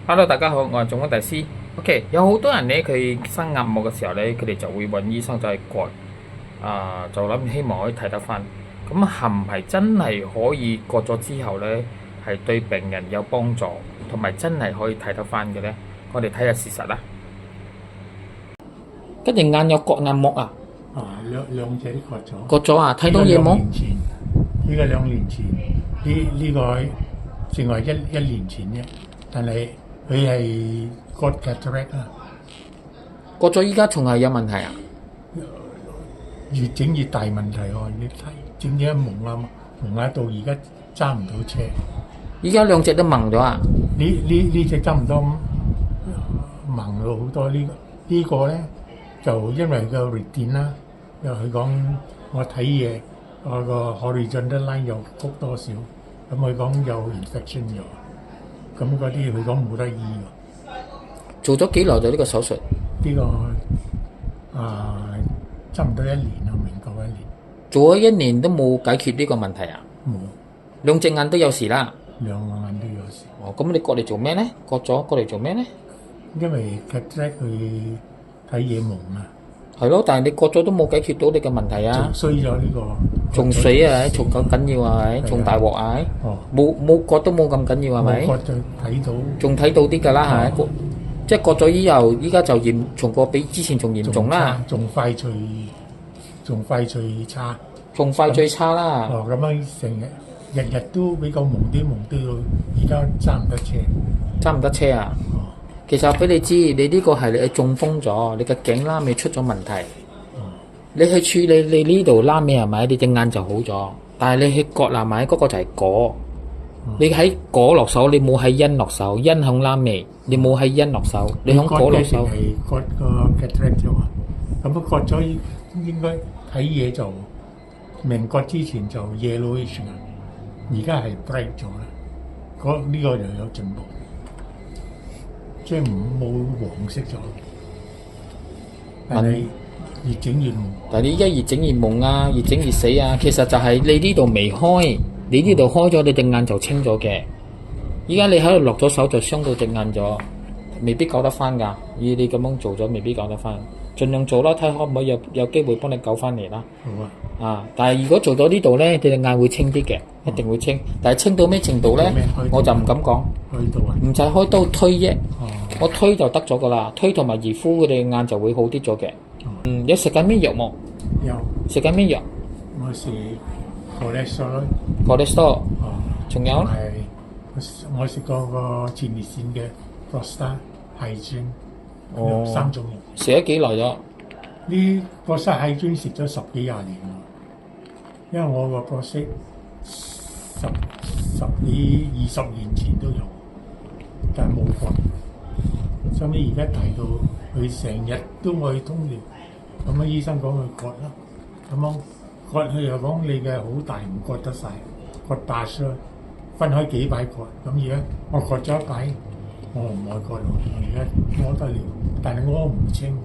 Hello，大家好，我係中風大師。OK，有好多人咧，佢生硬膜嘅時候咧，佢哋就會揾醫生就係割，就諗希望可以睇得翻。咁係唔係真係可以割咗之後咧，係對病人有幫助，同埋真係可以睇得翻嘅咧？我哋睇下事實啦。跟住眼有割眼膜啊？兩者都割咗。割咗啊？睇到嘢冇？呢個2年前，呢個淨係一年前啫。但係佢係割 cataract 啊。割咗依家仲係有問題啊？越整越大問題喎！你睇整咗一蒙下到而家揸唔到車。依家兩隻都蒙咗啊？呢隻差唔多蒙咗好多。呢個咧就因為個 retina 啦，因為佢講我睇嘢，我個 horizontal line 又谷多少，咁佢講有 infection 咗，咁嗰啲佢講冇得醫喎。做咗幾耐咗呢個手術？呢個差唔多1年啦，未夠1年。做咗1年都冇解決呢個問題啊？冇，兩隻眼都有事啦。兩個眼都有事。哦，咁你割嚟做咩咧？割咗割嚟做咩咧？因為 cataract 佢睇嘢蒙啊。係咯，但係你割咗都冇解決到你嘅問題啊！仲衰咗呢個。仲水啊！仲咁緊要啊！係仲大鑊啊！哦。冇割都冇咁緊要係咪？冇割就睇到。仲睇到啲㗎啦係咪？即係割咗以後，依家就仲過比之前仲嚴重啦。仲快脆差。仲快最差啦。哦，咁樣成日都比較蒙啲，到而家揸唔得車。揸唔得車啊！哦。其實俾你知，你呢個係你中風咗，你嘅頸拉尾出咗問題。你去處理你呢度拉尾係咪？你隻眼就好咗。但係你去割係咪？嗰個就係果。你喺果落手，你冇喺因落手，因響拉尾，你冇喺因落手，你響果落手。係割個 cataract 啫嘛。咁割咗應該睇嘢就明割之前就 yellowish 啊，而家係 bright 咗啦。呢個又有進步。即係冇黃色咗，但係越整越蒙。但係你依家越整越蒙啊，越整越死啊！其實就係你呢度未開，你呢度開咗，你隻眼就清咗嘅。依家你喺度落咗手就傷到隻眼咗，未必救得翻㗎。以你咁樣做咗，未必救得翻。盡量做啦，睇可唔可以有機會幫你救翻嚟啦。好啊。但係如果做到呢度咧，你隻眼會清啲嘅，一定會清。但係清到咩程度咧，我就唔敢講。開刀啊？唔使開刀推啫。我推就得咗噶啦，推同埋熱敷佢哋眼就會好啲咗嘅。有食緊咩藥冇？有。食緊咩藥？我食 cholesterol。cholesterol。仲有？我食過個前列腺嘅 prostate 係專。3種藥。食咗幾耐咗？呢 prostate 係專食咗10幾20年啦。因為我個 prostate 十幾20年前都有，但係冇割。收尾而家提到佢成日都愛通尿，咁醫生講佢割啦，咁樣割佢又講你嘅好大唔割得晒，割大咗，分開幾擺割，咁而家我割咗一擺，我唔愛割咯，而家屙得了，但係屙唔清。